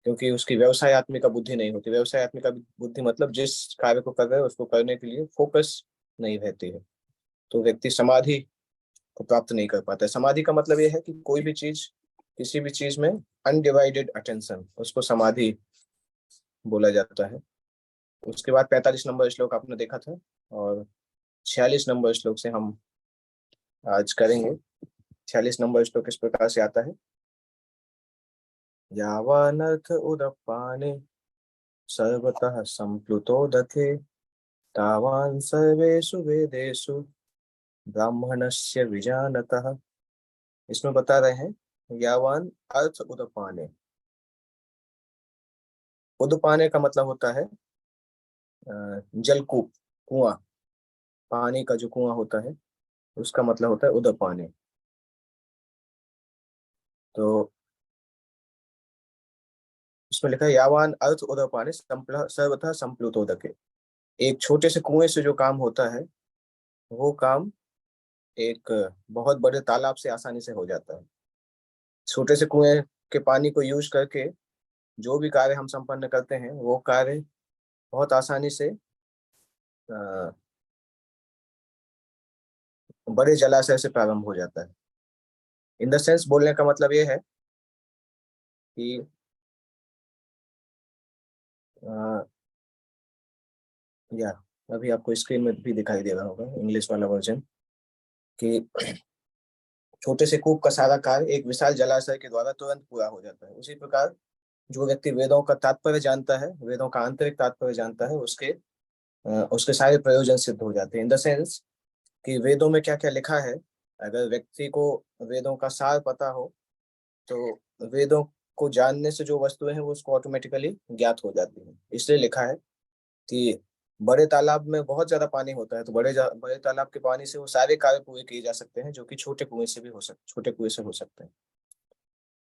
क्योंकि उसकी व्यवसायत्मिका बुद्धि नहीं होती। व्यवसायत्मिका बुद्धि मतलब जिस कार्य को कर रहे हैं उसको करने के लिए फोकस नहीं रहती है, तो व्यक्ति समाधि को प्राप्त नहीं कर पाता है। समाधि का मतलब यह है कि कोई भी चीज, किसी भी चीज में अनडिवाइडेड अटेंशन, उसको समाधि बोला जाता है। उसके बाद 45 नंबर श्लोक आपने देखा था, और 46 नंबर श्लोक से हम आज करेंगे। 46 नंबर श्लोक इस प्रकार से आता है। यावानर्थ उदपाने सर्वतः संप्लुतोदके तावान् सर्वेषु वेदेषु ब्राह्मणस्य विजानतः। इसमें बता रहे हैं यावान अर्थ उदपाने। उदपाने का मतलब होता है जलकूप, कुआं। पानी का जो कुआं होता है उसका मतलब होता है उदपाने। तो उसमें लिखा है यावान अर्थ उदपाने सर्वथा संप्लुतोदके। एक छोटे से कुएं से जो काम होता है वो काम एक बहुत बड़े तालाब से आसानी से हो जाता है। छोटे से कुएं के पानी को यूज करके जो भी कार्य हम संपन्न करते हैं वो कार्य बहुत आसानी से बड़े जलाशय से प्रारंभ हो जाता है। इन द सेंस बोलने का मतलब ये है कि या अभी आपको स्क्रीन में भी दिखाई दे रहा होगा इंग्लिश वाला वर्जन, कि छोटे से कूप का सारा कार्य एक विशाल जलाशय के द्वारा तुरंत पूरा हो जाता है। उसी प्रकार जो व्यक्ति वेदों का तात्पर्य जानता है, वेदों का आंतरिक तात्पर्य जानता है, उसके सारे प्रयोजन सिद्ध हो जाते हैं। इन द सेंस कि वेदों में क्या क्या लिखा है, अगर व्यक्ति को वेदों का सार पता हो तो वेदों को जानने से जो वस्तुएं हैं वो उसको ऑटोमेटिकली ज्ञात हो जाती है। इसलिए लिखा है कि बड़े तालाब में बहुत ज्यादा पानी होता है, तो बड़े तालाब के पानी से वो सारे कार्य पूरे किए जा सकते हैं जो कि छोटे कुएं से हो सकते हैं।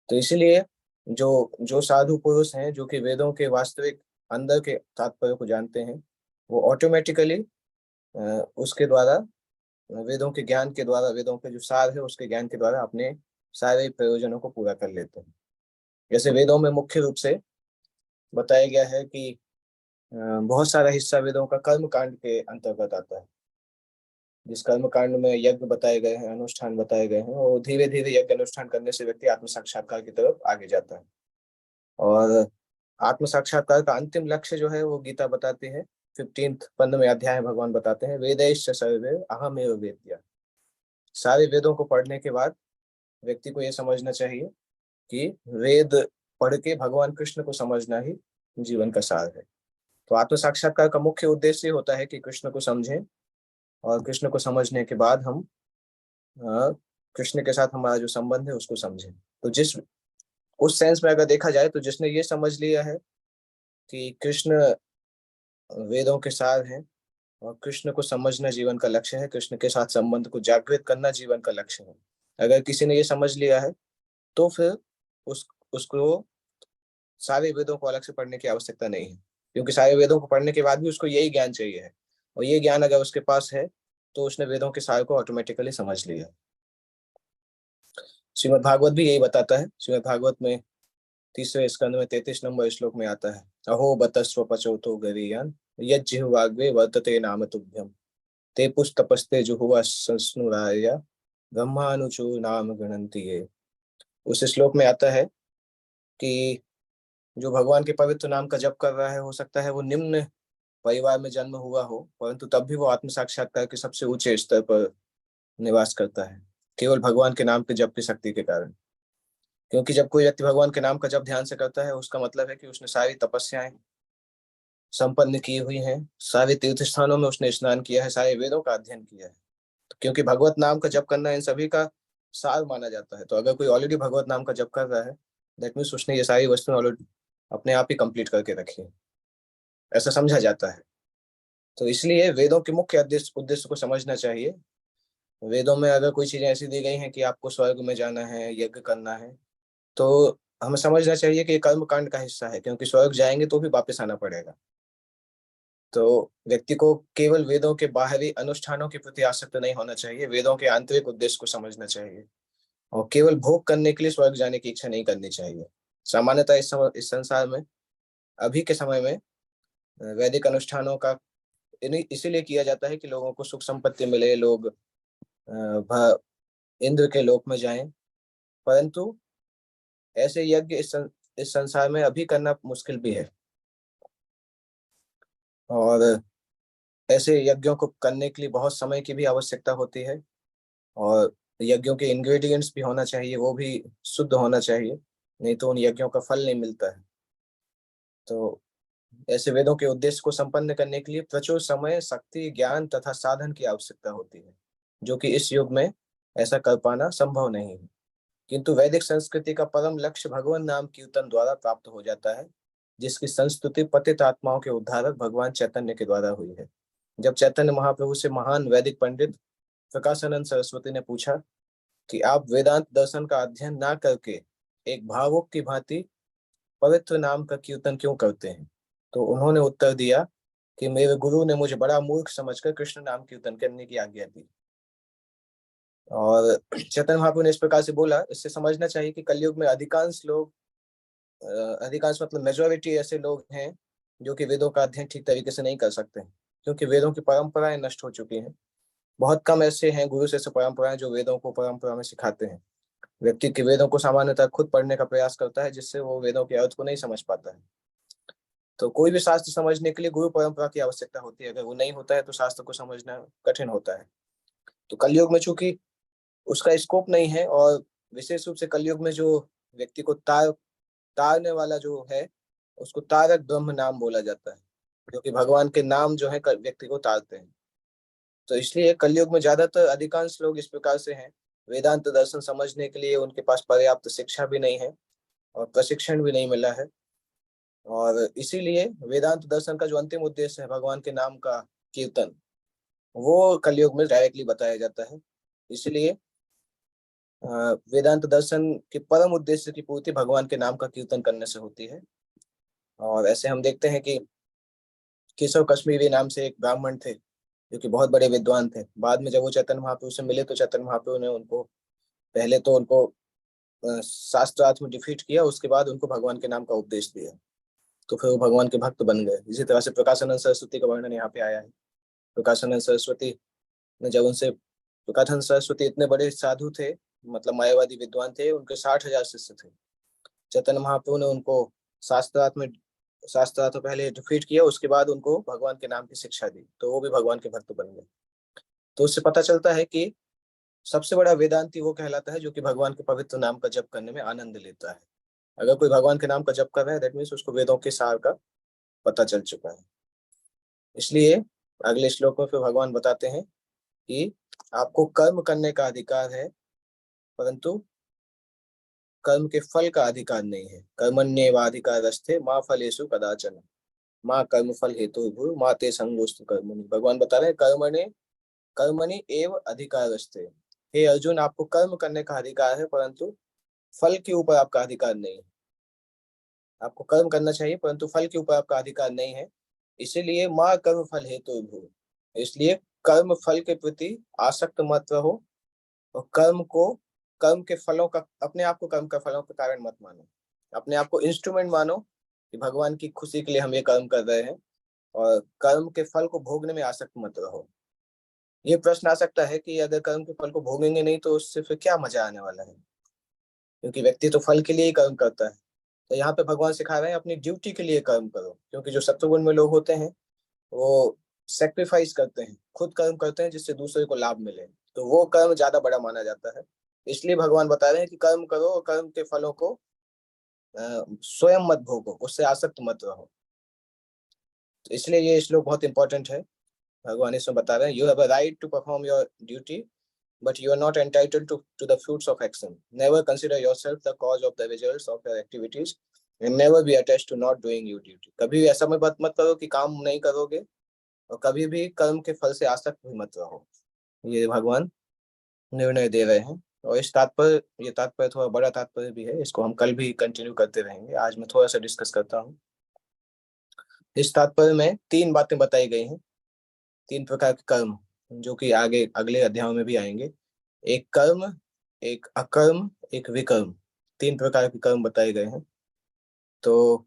तो इसीलिए जो जो साधु पुरुष हैं जो कि वेदों के वास्तविक अंदर के तात्पर्य को जानते हैं, वो ऑटोमेटिकली उसके द्वारा, वेदों के ज्ञान के द्वारा, वेदों के जो सार है उसके ज्ञान के द्वारा अपने सारे प्रयोजनों को पूरा कर लेते हैं। जैसे वेदों में मुख्य रूप से बताया गया है कि बहुत सारा हिस्सा वेदों का कर्म कांड के अंतर्गत आता है। जिस कर्म कांड में यज्ञ बताए गए हैं, अनुष्ठान बताए गए हैं, और धीरे धीरे यज्ञ अनुष्ठान करने से व्यक्ति आत्म साक्षात्कार की तरफ आगे जाता है। और आत्म साक्षात्कार का अंतिम लक्ष्य जो है वो गीता बताती है। 15th 15वें अध्याय में भगवान बताते हैं वेदैश्च सर्वे अहमेव वेद्या। सारे वेदों को पढ़ने के बाद व्यक्ति को यह समझना चाहिए कि वेद पढ़ के भगवान कृष्ण को समझना ही जीवन का सार है। तो आत्म साक्षात्कार का मुख्य उद्देश्य होता है कि कृष्ण को समझें, और कृष्ण को समझने के बाद हम कृष्ण के साथ हमारा जो संबंध है उसको समझें। तो जिस उस सेंस में अगर देखा जाए तो जिसने ये समझ लिया है कि कृष्ण वेदों के सार हैं और कृष्ण को समझना जीवन का लक्ष्य है, कृष्ण के साथ संबंध को जागृत करना जीवन का लक्ष्य है, अगर किसी ने ये समझ लिया है तो फिर उसको सारे वेदों को अलग से पढ़ने की आवश्यकता नहीं है, क्योंकि सारे वेदों को पढ़ने के बाद भी उसको यही ज्ञान चाहिए है, और ये ज्ञान अगर उसके पास है तो उसने वेदों के सार को ऑटोमेटिकली समझ लिया। श्रीमद् भागवत भी यही बताता है। श्रीमद् भागवत में 3रे स्कंद में 33 नंबर श्लोक में आता है अहो बतस्व पचोतो गरीयान यज्जिह्वाग्रे वर्तते नाम तुभ्यम ते पुस्तपस्ते जुहुवा संस्नुराया ब्रह्मानुचो नाम गणन्ति ये। उस श्लोक में आता है कि जो भगवान के पवित्र नाम का जप कर रहा है, हो सकता है वो निम्न परिवार में जन्म हुआ हो, परंतु तब भी वो आत्म साक्षात्कार के सबसे ऊंचे स्तर पर निवास करता है, केवल भगवान के नाम के जप की शक्ति के कारण। क्योंकि जब कोई व्यक्ति भगवान के नाम का जप ध्यान से करता है, उसका मतलब है कि उसने सारी तपस्याएं संपन्न की हुई हैं, सारे तीर्थ स्थानों में उसने स्नान किया है, सारे वेदों का अध्ययन किया है। तो क्योंकि भगवत नाम का जप करना इन सभी का सार माना जाता है, तो अगर कोई ऑलरेडी भगवत नाम का जप कर रहा है, दैट मीन्स उसने ये सारी वस्तुएं ऑलरेडी अपने आप ही कंप्लीट करके रखी है, ऐसा समझा जाता है। तो इसलिए वेदों के मुख्य उद्देश्य को समझना चाहिए। वेदों में अगर कोई चीजें ऐसी दी गई हैं कि आपको स्वर्ग में जाना है, यज्ञ करना है, तो हमें समझना चाहिए कि ये कर्म कांड का हिस्सा है, क्योंकि स्वर्ग जाएंगे तो भी वापस आना पड़ेगा। तो व्यक्ति को केवल वेदों के बाहरी अनुष्ठानों के प्रति आसक्त नहीं होना चाहिए, वेदों के आंतरिक उद्देश्य को समझना चाहिए, और केवल भोग करने के लिए स्वर्ग जाने की इच्छा नहीं करनी चाहिए। सामान्यतः इस संसार में अभी के समय में वैदिक अनुष्ठानों का इसीलिए किया जाता है कि लोगों को सुख संपत्ति मिले, लोग इंद्र के लोक में जाएं। परंतु ऐसे यज्ञ इस संसार में अभी करना मुश्किल भी है, और ऐसे यज्ञों को करने के लिए बहुत समय की भी आवश्यकता होती है, और यज्ञों के इंग्रेडिएंट्स भी होना चाहिए, वो भी शुद्ध होना चाहिए, नहीं तो उन यज्ञों का फल नहीं मिलता है। तो ऐसे वेदों के उद्देश्य को संपन्न करने के लिए प्रचुर समय, शक्ति, ज्ञान तथा साधन की आवश्यकता होती है, जो कि इस युग में ऐसा कर पाना संभव नहीं है। किंतु वैदिक संस्कृति का परम लक्ष्य भगवान नाम कीर्तन द्वारा प्राप्त हो जाता है, जिसकी संस्तुति पतित आत्माओं के उद्धारक भगवान चैतन्य के द्वारा हुई है। जब चैतन्य महाप्रभु से महान वैदिक पंडित प्रकाशानंद सरस्वती ने पूछा कि आप वेदांत दर्शन का अध्ययन ना करके एक भावुक की भांति पवित्र नाम का कीर्तन क्यों करते हैं, तो उन्होंने उत्तर दिया कि मेरे गुरु ने मुझे बड़ा मूर्ख समझकर कृष्ण नाम कीर्तन करने की आज्ञा दी। और चैतन्य महाप्रभु ने इस प्रकार से बोला, इससे समझना चाहिए कि कलयुग में अधिकांश लोग, अधिकांश मतलब मेजोरिटी ऐसे लोग हैं जो कि वेदों का अध्ययन ठीक तरीके से नहीं कर सकते हैं, क्योंकि वेदों की परंपराएं नष्ट हो चुकी हैं। बहुत कम ऐसे हैं गुरु शिष्य परंपराएं जो वेदों को परंपरा में सिखाते हैं। व्यक्ति के वेदों को सामान्यतः खुद पढ़ने का प्रयास करता है, जिससे वो वेदों के अर्थ को नहीं समझ पाता है। तो कोई भी शास्त्र समझने के लिए गुरु परंपरा की आवश्यकता होती है, अगर वो नहीं होता है तो शास्त्र को समझना कठिन होता है। तो कलयुग में चूंकि उसका स्कोप नहीं है, और विशेष रूप से कलयुग में जो व्यक्ति को तारने वाला जो है, उसको तारक ब्रह्म नाम बोला जाता है, क्योंकि भगवान के नाम जो है व्यक्ति को तारते हैं। तो इसलिए कलयुग में ज्यादातर अधिकांश लोग इस प्रकार से हैं, वेदांत दर्शन समझने के लिए उनके पास पर्याप्त शिक्षा भी नहीं है और प्रशिक्षण भी नहीं मिला है, और इसीलिए वेदांत दर्शन का जो अंतिम उद्देश्य है भगवान के नाम का कीर्तन, वो कलयुग में डायरेक्टली बताया जाता है। इसलिए वेदांत दर्शन के परम उद्देश्य की पूर्ति भगवान के नाम का कीर्तन करने से होती है। और ऐसे हम देखते हैं कि केशव कश्मीरी नाम से एक ब्राह्मण थे जो कि बहुत बड़े विद्वान थे। बाद में जब वो चैतन्य महाप्रभु से मिले तो चैतन्य महाप्रभु ने उनको पहले तो उनको शास्त्रार्थ में डिफीट किया, उसके बाद उनको भगवान के नाम का उपदेश दिया, तो फिर वो भगवान के भक्त बन गए। इसी तरह से प्रकाशानंद सरस्वती का वर्णन यहाँ पे आया है। प्रकाशानंद सरस्वती ने जब उनसे, प्रकाशानंद सरस्वती इतने बड़े साधु थे, मतलब मायावादी विद्वान थे, उनके 60,000 शिष्य थे। चैतन्य महाप्रभु ने उनको शास्त्रार्थ पहले डिफीट किया, उसके बाद उनको भगवान के नाम की शिक्षा दी, तो वो भी भगवान के भक्त बन गए। तो उससे पता चलता है कि सबसे बड़ा वेदांती वो कहलाता है जो कि भगवान के पवित्र नाम का जप करने में आनंद लेता है। अगर कोई भगवान के नाम का जप कर रहा है, दैट मीन्स उसको वेदों के सार का पता चल चुका है। इसलिए अगले श्लोक में फिर भगवान बताते हैं कि आपको कर्म करने का अधिकार है, परंतु कर्म के फल का अधिकार नहीं है। कर्मण्येवाधिकारस्ते माँ फलेषु कदाचन माँ कर्म फल हेतु भू माँ ते संगोस्तु कर्मणि। भगवान बता रहे हैं कर्मणि एव अधिकारस्ते। हे अर्जुन, आपको कर्म करने का अधिकार है, परंतु फल के ऊपर आपका अधिकार नहीं है। आपको कर्म करना चाहिए परंतु फल के ऊपर आपका अधिकार नहीं है। इसीलिए माँ कर्म फल हेतु भू, इसलिए कर्म फल के प्रति आसक्त मत रहो, और कर्म के फलों का, अपने आप को कर्म का फलों का कारण मत मानो, अपने आप को इंस्ट्रूमेंट मानो कि भगवान की खुशी के लिए हम ये कर्म कर रहे हैं, और कर्म के फल को भोगने में आसक्त मत रहो। ये प्रश्न आ सकता है कि अगर कर्म के फल को भोगेंगे नहीं तो उससे फिर क्या मजा आने वाला है, क्योंकि व्यक्ति तो फल के लिए ही कर्म करता है। तो यहाँ पे भगवान सिखा रहे हैं अपनी ड्यूटी के लिए कर्म करो, क्योंकि जो शत्रुगुण में लोग होते हैं वो सेक्रीफाइस करते हैं, खुद कर्म करते हैं जिससे दूसरे को लाभ मिले, तो वो कर्म ज्यादा बड़ा माना जाता है। इसलिए भगवान बता रहे हैं कि कर्म करो और कर्म के फलों को स्वयं मत भोगो, उससे आसक्त मत रहो। तो इसलिए ये श्लोक बहुत इंपॉर्टेंट है। भगवान इसमें बता रहे हैं, you have a right to perform your duty but you are not entitled to the fruits of action. Never consider yourself the cause of the results of your activities and never be attached to not doing your duty. कभी ऐसा मत करो कि काम नहीं करोगे, और कभी भी कर्म के फल से आसक्त भी मत रहो। ये भगवान निर्णय दे रहे हैं, और इस तात्पर्य, ये तात्पर्य थोड़ा बड़ा तात्पर्य भी है, इसको हम कल भी कंटिन्यू करते रहेंगे। आज मैं थोड़ा सा डिस्कस करता हूँ। इस तात्पर्य में 3 बातें बताई गई हैं, 3 प्रकार के कर्म जो कि आगे अगले अध्याय में भी आएंगे। एक कर्म, एक अकर्म, एक विकर्म, 3 प्रकार के कर्म बताए गए हैं। तो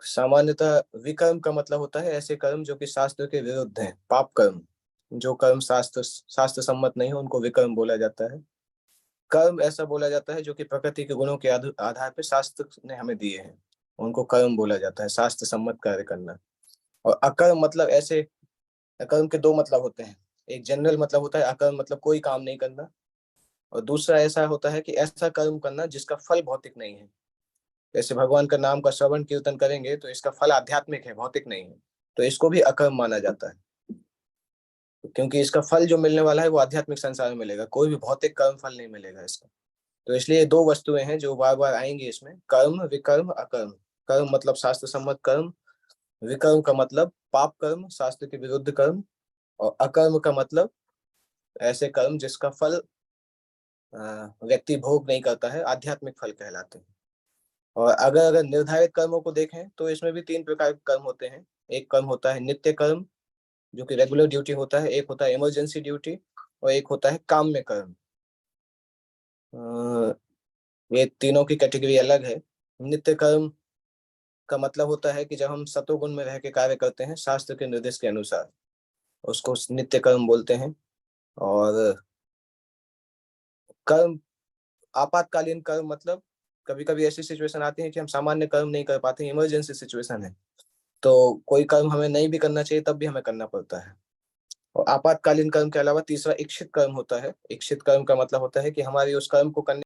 सामान्यतः विकर्म का मतलब होता है ऐसे कर्म जो कि शास्त्र के विरुद्ध हैं, पाप कर्म। जो कर्म शास्त्र सम्मत नहीं हो उनको विकर्म बोला जाता है। कर्म ऐसा बोला जाता है जो कि प्रकृति के गुणों के आधार पर शास्त्र ने हमें दिए हैं, उनको कर्म बोला जाता है, शास्त्र सम्मत कार्य करना। और अकर्म मतलब ऐसे, अकर्म के दो मतलब होते हैं। एक जनरल मतलब होता है अकर्म मतलब कोई काम नहीं करना, और दूसरा ऐसा होता है कि ऐसा कर्म करना जिसका फल भौतिक नहीं है। जैसे भगवान का नाम का श्रवण कीर्तन करेंगे तो इसका फल आध्यात्मिक है, भौतिक नहीं है, तो इसको भी अकर्म माना जाता है, क्योंकि इसका फल जो मिलने वाला है वो आध्यात्मिक संसार में मिलेगा, कोई भी भौतिक कर्म फल नहीं मिलेगा इसका। तो इसलिए दो वस्तुएं हैं जो बार बार आएंगी इसमें, कर्म, विकर्म, अकर्म। कर्म मतलब शास्त्र सम्मत कर्म, विकर्म का मतलब पाप कर्म, शास्त्र के विरुद्ध कर्म, और अकर्म का मतलब ऐसे कर्म जिसका फल व्यक्ति भोग नहीं करता है, आध्यात्मिक फल कहलाते हैं। और अगर अगर निर्धारित कर्मों को देखें तो इसमें भी तीन प्रकार के कर्म होते हैं। एक कर्म होता है नित्य कर्म जो कि रेगुलर ड्यूटी होता है, एक होता है इमरजेंसी ड्यूटी, और एक होता है काम्य कर्म। ये तीनों की कैटेगरी अलग है। नित्य कर्म का मतलब होता है कि जब हम सतोगुण में रह के कार्य करते हैं शास्त्र के निर्देश के अनुसार, उसको नित्य कर्म बोलते हैं। और कर्म, आपातकालीन कर्म मतलब कभी कभी ऐसी सिचुएशन आती है कि हम सामान्य कर्म नहीं कर पाते, इमरजेंसी सिचुएशन है, तो कोई कर्म हमें नहीं भी करना चाहिए तब भी हमें करना पड़ता है। और आपातकालीन कर्म के अलावा तीसरा इच्छित कर्म होता है। इच्छित कर्म का मतलब होता है कि हमारी उस कर्म को करने